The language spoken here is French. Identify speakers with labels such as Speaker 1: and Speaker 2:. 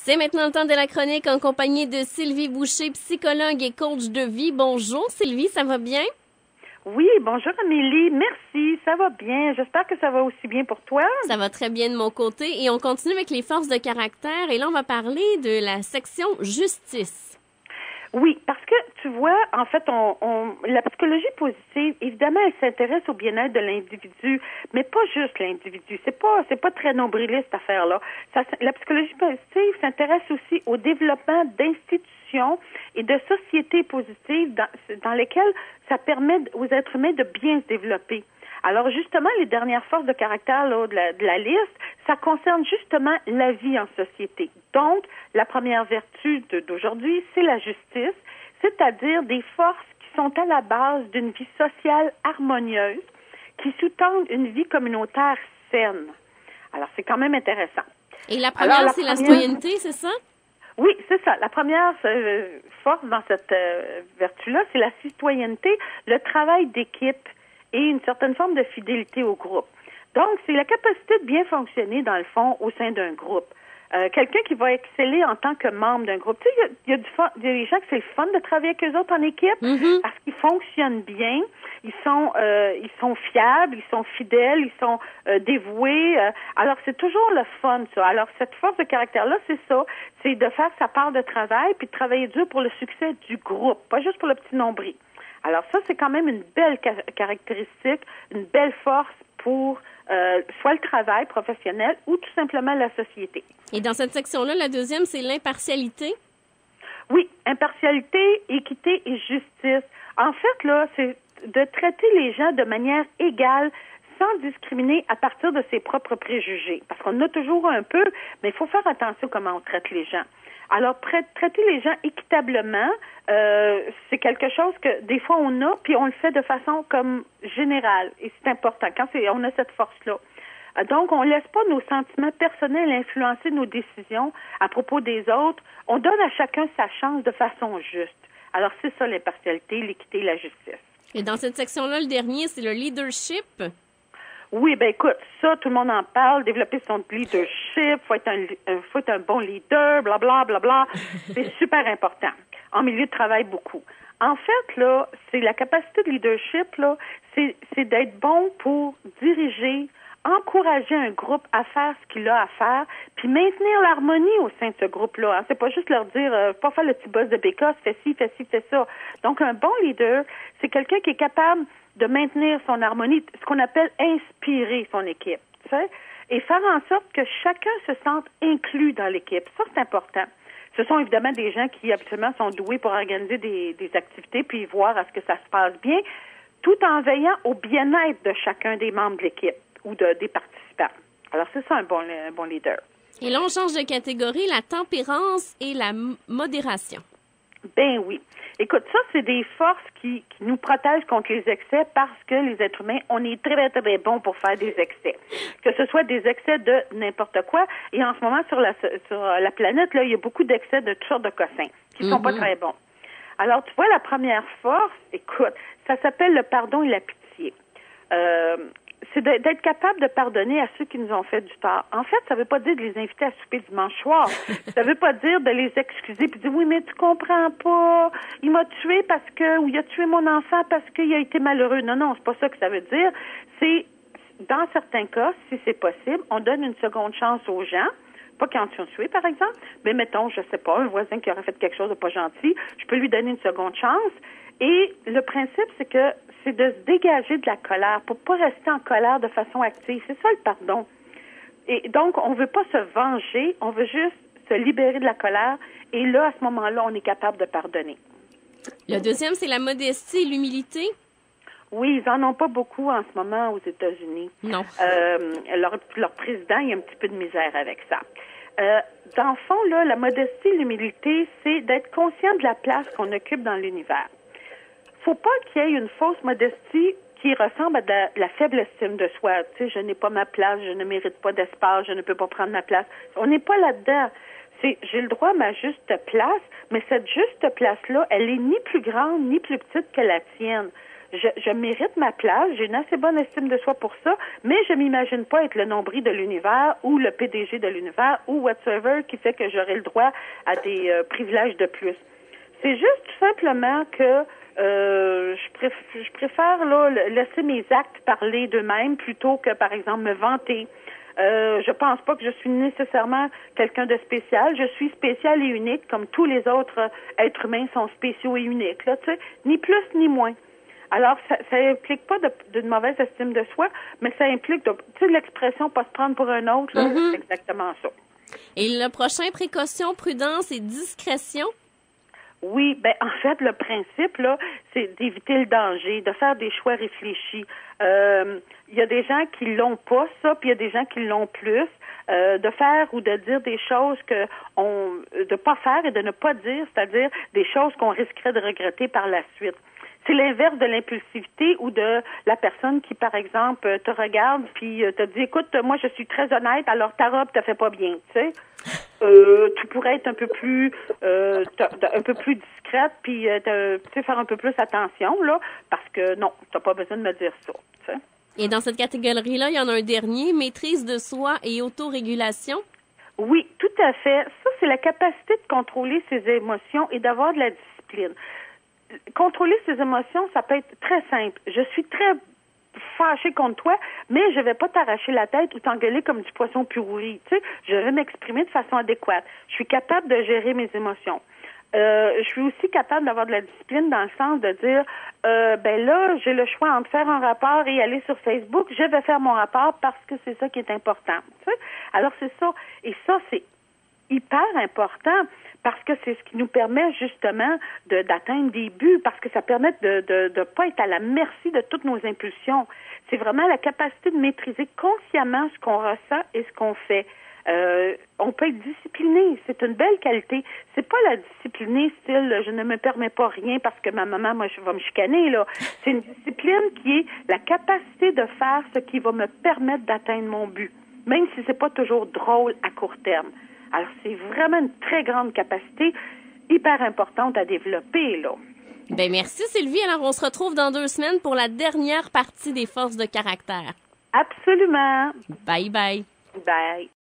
Speaker 1: C'est maintenant le temps de la chronique en compagnie de Sylvie Boucher, psychologue et coach de vie. Bonjour Sylvie, ça va bien?
Speaker 2: Oui, bonjour Amélie, merci, ça va bien. J'espère que ça va aussi bien pour toi.
Speaker 1: Ça va très bien de mon côté et on continue avec les forces de caractère et là on va parler de la section justice.
Speaker 2: Oui, parce que tu vois, en fait, la psychologie positive, évidemment, elle s'intéresse au bien-être de l'individu, mais pas juste l'individu. C'est pas très nombriliste cette affaire-là. La psychologie positive s'intéresse aussi au développement d'institutions et de sociétés positives dans lesquelles ça permet aux êtres humains de bien se développer. Alors justement, les dernières forces de caractère là, de la liste, ça concerne justement la vie en société. Donc, la première vertu d'aujourd'hui, c'est la justice, c'est-à-dire des forces qui sont à la base d'une vie sociale harmonieuse, qui sous-tendent une vie communautaire saine. Alors, c'est quand même intéressant.
Speaker 1: Et la première, c'est la citoyenneté, c'est ça?
Speaker 2: Oui, c'est ça. La première force dans cette vertu-là, c'est la citoyenneté, le travail d'équipe et une certaine forme de fidélité au groupe. Donc, c'est la capacité de bien fonctionner, dans le fond, au sein d'un groupe. Quelqu'un qui va exceller en tant que membre d'un groupe. Tu sais, il y a des gens que c'est le fun de travailler avec eux autres en équipe parce qu'ils fonctionnent bien, ils sont fiables, ils sont fidèles, ils sont dévoués. Alors, c'est toujours le fun, ça. Alors, cette force de caractère-là, c'est ça. C'est de faire sa part de travail puis de travailler dur pour le succès du groupe, pas juste pour le petit nombril. Alors ça, c'est quand même une belle caractéristique, une belle force pour soit le travail professionnel ou tout simplement la société.
Speaker 1: Et dans cette section-là, la deuxième, c'est l'impartialité?
Speaker 2: Oui, impartialité, équité et justice. En fait, là, c'est de traiter les gens de manière égale sans discriminer à partir de ses propres préjugés. Parce qu'on en a toujours un peu, mais il faut faire attention comment on traite les gens. Alors, traiter les gens équitablement, c'est quelque chose que des fois on a, puis on le fait de façon comme générale. Et c'est important quand on a cette force-là. Donc, on ne laisse pas nos sentiments personnels influencer nos décisions à propos des autres. On donne à chacun sa chance de façon juste. Alors, c'est ça l'impartialité, l'équité et la justice.
Speaker 1: Et dans cette section-là, le dernier, c'est le leadership.
Speaker 2: Oui, ben écoute, ça, tout le monde en parle, développer son leadership, faut être un bon leader, bla bla bla bla. C'est super important. En milieu de travail, beaucoup. En fait, là, c'est la capacité de leadership, là, c'est d'être bon pour diriger, encourager un groupe à faire ce qu'il a à faire, puis maintenir l'harmonie au sein de ce groupe-là. Hein. C'est pas juste leur dire, pas faire le petit boss de bécasse, fais ci, fais ça. Donc, un bon leader, c'est quelqu'un qui est capable de maintenir son harmonie, ce qu'on appelle inspirer son équipe, tu sais, et faire en sorte que chacun se sente inclus dans l'équipe. Ça, c'est important. Ce sont évidemment des gens qui, habituellement, sont doués pour organiser des activités puis voir à ce que ça se passe bien, tout en veillant au bien-être de chacun des membres de l'équipe ou des participants. Alors, c'est ça un bon leader.
Speaker 1: Et là, on change de catégorie, la tempérance et la modération.
Speaker 2: Ben oui. Écoute, ça, c'est des forces qui nous protègent contre les excès parce que les êtres humains, on est très, très bons pour faire des excès. Que ce soit des excès de n'importe quoi. Et en ce moment, sur la planète, là, il y a beaucoup d'excès de toutes sortes de cossins qui sont pas très bons. Alors, tu vois, la première force, écoute, ça s'appelle le pardon et la pitié. C'est d'être capable de pardonner à ceux qui nous ont fait du tort. En fait, ça veut pas dire de les inviter à souper dimanche soir. Ça veut pas dire de les excuser puis de dire oui, mais tu comprends pas, il m'a tué parce que, ou il a tué mon enfant parce qu'il a été malheureux. Non, c'est pas ça que ça veut dire. C'est, dans certains cas, si c'est possible, on donne une seconde chance aux gens. Pas quand ils ont tué, par exemple, mais mettons, je sais pas, un voisin qui aurait fait quelque chose de pas gentil, je peux lui donner une seconde chance. Et le principe, c'est de se dégager de la colère pour pas rester en colère de façon active. C'est ça le pardon. Et donc, on veut pas se venger, on veut juste se libérer de la colère. Et là, à ce moment-là, on est capable de pardonner.
Speaker 1: Le deuxième, c'est la modestie et l'humilité.
Speaker 2: Oui, ils en ont pas beaucoup en ce moment aux États-Unis.
Speaker 1: Non.
Speaker 2: Leur président, il y a un petit peu de misère avec ça. Dans le fond, là, la modestie et l'humilité, c'est d'être conscient de la place qu'on occupe dans l'univers. Faut pas qu'il y ait une fausse modestie qui ressemble à de la faible estime de soi. Tu sais, je n'ai pas ma place, je ne mérite pas d'espace, je ne peux pas prendre ma place. On n'est pas là-dedans. J'ai le droit à ma juste place, mais cette juste place-là, elle est ni plus grande ni plus petite que la tienne. je mérite ma place, j'ai une assez bonne estime de soi pour ça, mais je m'imagine pas être le nombril de l'univers ou le PDG de l'univers ou whatsoever qui fait que j'aurai le droit à des privilèges de plus. C'est juste tout simplement que je préfère là laisser mes actes parler d'eux-mêmes plutôt que, par exemple, me vanter. Je pense pas que je suis nécessairement quelqu'un de spécial. Je suis spécial et unique, comme tous les autres êtres humains sont spéciaux et uniques. Là, tu sais, ni plus ni moins. Alors, ça implique pas d'une mauvaise estime de soi, mais ça implique, tu sais, l'expression pas se prendre pour un autre. Là, c'est exactement ça.
Speaker 1: Et le prochain, précaution, prudence et discrétion?
Speaker 2: Oui, ben en fait, le principe, là, c'est d'éviter le danger, de faire des choix réfléchis. Il y a des gens qui l'ont pas, ça, puis il y a des gens qui l'ont plus. De faire ou de dire des choses de pas faire et de ne pas dire, c'est-à-dire des choses qu'on risquerait de regretter par la suite. C'est l'inverse de l'impulsivité ou de la personne qui, par exemple, te regarde puis te dit, écoute, moi, je suis très honnête, alors ta robe te fait pas bien, tu sais. Tu pourrais être un peu plus discrète puis tu sais, faire un peu plus attention, là, parce que non, t'as pas besoin de me dire ça, tu sais.
Speaker 1: Et dans cette catégorie-là, il y en a un dernier, maîtrise de soi et autorégulation.
Speaker 2: Oui, tout à fait. Ça, c'est la capacité de contrôler ses émotions et d'avoir de la discipline. Contrôler ses émotions, ça peut être très simple. Je suis très fâchée contre toi, mais je vais pas t'arracher la tête ou t'engueuler comme du poisson pourri. Tu sais, je vais m'exprimer de façon adéquate. Je suis capable de gérer mes émotions. Je suis aussi capable d'avoir de la discipline dans le sens de dire, ben là, j'ai le choix entre faire un rapport et aller sur Facebook. Je vais faire mon rapport parce que c'est ça qui est important. Tu sais? Alors c'est ça. Et ça, c'est hyper important parce que c'est ce qui nous permet justement d'atteindre des buts, parce que ça permet de pas être à la merci de toutes nos impulsions. C'est vraiment la capacité de maîtriser consciemment ce qu'on ressent et ce qu'on fait. On peut être discipliné, c'est une belle qualité. C'est pas la disciplinée style je ne me permets pas rien parce que ma maman moi je vais me chicaner là. C'est une discipline qui est la capacité de faire ce qui va me permettre d'atteindre mon but, même si c'est pas toujours drôle à court terme. Alors c'est vraiment une très grande capacité hyper importante à développer là.
Speaker 1: Ben merci Sylvie. Alors on se retrouve dans 2 semaines pour la dernière partie des forces de caractère.
Speaker 2: Absolument.
Speaker 1: Bye bye.
Speaker 2: Bye.